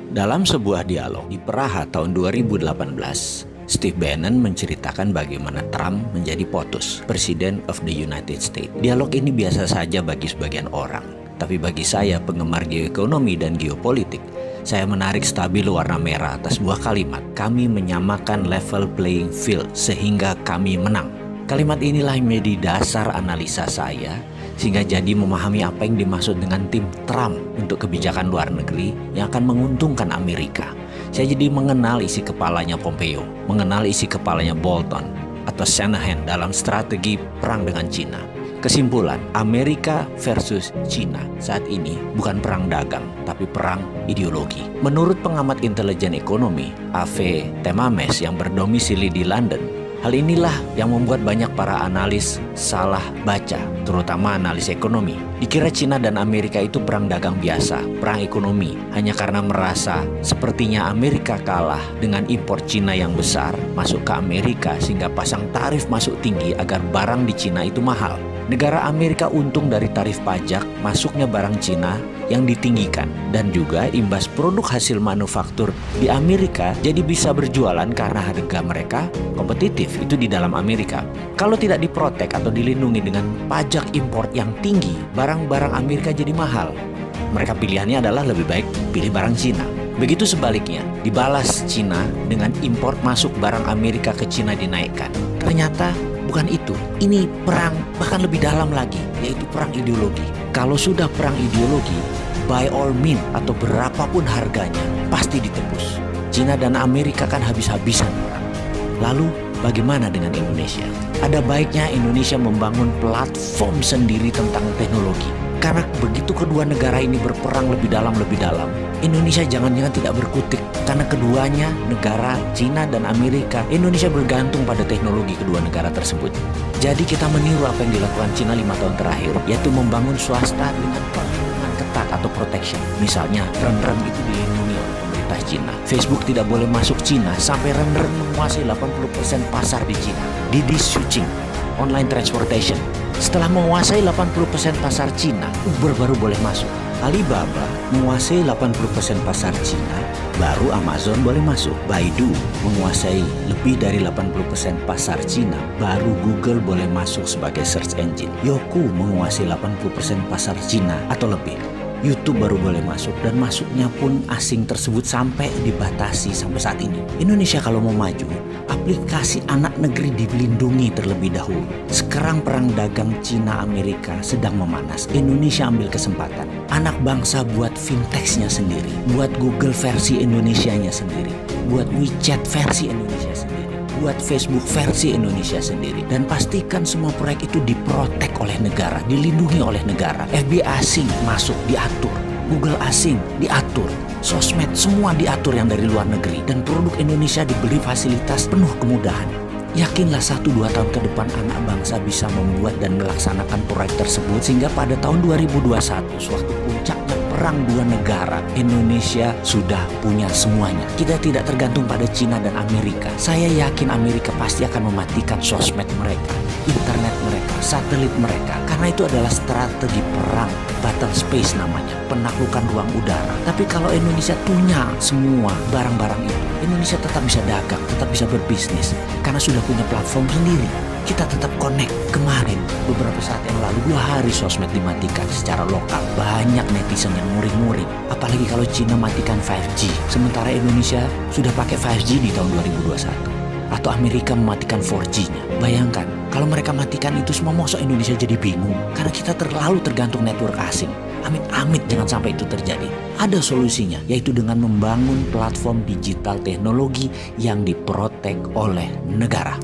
Dalam sebuah dialog di Praha tahun 2018, Steve Bannon menceritakan bagaimana Trump menjadi POTUS, President of the United States. Dialog ini biasa saja bagi sebagian orang, tapi bagi saya, penggemar geoekonomi dan geopolitik, saya menarik stabilo warna merah atas sebuah kalimat. Kami menyamakan level playing field sehingga kami menang. Kalimat inilah yang menjadi dasar analisa saya, sehingga jadi memahami apa yang dimaksud dengan tim Trump untuk kebijakan luar negeri yang akan menguntungkan Amerika. Saya jadi mengenal isi kepalanya Pompeo, mengenal isi kepalanya Bolton atau Shanahan dalam strategi perang dengan Cina. Kesimpulan, Amerika versus Cina saat ini bukan perang dagang, tapi perang ideologi. Menurut pengamat intelijen ekonomi, A.V. Temames yang berdomisili di London, hal inilah yang membuat banyak para analis salah baca, terutama analis ekonomi. Dikira Cina dan Amerika itu perang dagang biasa, perang ekonomi, hanya karena merasa sepertinya Amerika kalah dengan impor Cina yang besar masuk ke Amerika sehingga pasang tarif masuk tinggi agar barang di Cina itu mahal. Negara Amerika untung dari tarif pajak masuknya barang Cina yang ditinggikan, dan juga imbas produk hasil manufaktur di Amerika jadi bisa berjualan karena harga mereka kompetitif itu di dalam Amerika. Kalau tidak diprotek atau dilindungi dengan pajak impor yang tinggi, barang-barang Amerika jadi mahal. Mereka pilihannya adalah lebih baik pilih barang Cina. Begitu sebaliknya, dibalas Cina dengan impor masuk barang Amerika ke Cina dinaikkan. Ternyata bukan itu. Ini perang bahkan lebih dalam lagi, yaitu perang ideologi. Kalau sudah perang ideologi, by all means atau berapapun harganya, pasti ditebus. Cina dan Amerika kan habis-habisan perang. Lalu bagaimana dengan Indonesia? Ada baiknya Indonesia membangun platform sendiri tentang teknologi. Karena begitu kedua negara ini berperang lebih dalam, Indonesia jangan-jangan tidak berkutik. Karena keduanya, negara Cina dan Amerika, Indonesia bergantung pada teknologi kedua negara tersebut. Jadi kita meniru apa yang dilakukan Cina 5 tahun terakhir, yaitu membangun swasta dengan perlindungan ketat atau protection. Misalnya, rem-rem itu dilindungi oleh pemerintah Cina. Facebook tidak boleh masuk Cina sampai rem-rem menguasai 80% pasar di Cina. Didi Switching, online transportation. Setelah menguasai 80% pasar Cina, Uber baru boleh masuk. Alibaba menguasai 80% pasar Cina, baru Amazon boleh masuk. Baidu menguasai lebih dari 80% pasar Cina, baru Google boleh masuk sebagai search engine. Youku menguasai 80% pasar Cina atau lebih. YouTube baru boleh masuk, dan masuknya pun asing tersebut sampai dibatasi sampai saat ini. Indonesia kalau mau maju, aplikasi anak negeri dilindungi terlebih dahulu. Sekarang perang dagang Cina Amerika sedang memanas. Indonesia ambil kesempatan. Anak bangsa buat fintechnya sendiri, buat Google versi Indonesianya sendiri, buat WeChat versi Indonesia sendiri, buat Facebook versi Indonesia sendiri, dan pastikan semua proyek itu diprotek oleh negara, dilindungi oleh negara. FBI asing masuk diatur, Google asing diatur, sosmed semua diatur yang dari luar negeri, dan produk Indonesia diberi fasilitas penuh kemudahan. Yakinlah 1-2 tahun ke depan anak bangsa bisa membuat dan melaksanakan proyek tersebut, sehingga pada tahun 2021 sewaktu puncaknya perang dua negara, Indonesia sudah punya semuanya. Kita tidak tergantung pada Cina dan Amerika. Saya yakin Amerika pasti akan mematikan sosmed mereka, internet mereka, satelit mereka, karena itu adalah strategi perang, battle space namanya, penaklukan ruang udara. Tapi kalau Indonesia punya semua barang-barang itu, Indonesia tetap bisa dagang, tetap bisa berbisnis, karena sudah punya platform sendiri. Kita tetap connect. Kemarin, beberapa saat yang lalu, 2 hari sosmed dimatikan secara lokal. Banyak netizen yang muring-muring. Apalagi kalau Cina matikan 5G. Sementara Indonesia sudah pakai 5G di tahun 2021. Atau Amerika mematikan 4G-nya. Bayangkan, kalau mereka matikan itu semua, masa Indonesia jadi bingung? Karena kita terlalu tergantung network asing. Amit-amit jangan sampai itu terjadi. Ada solusinya, yaitu dengan membangun platform digital teknologi yang diprotek oleh negara.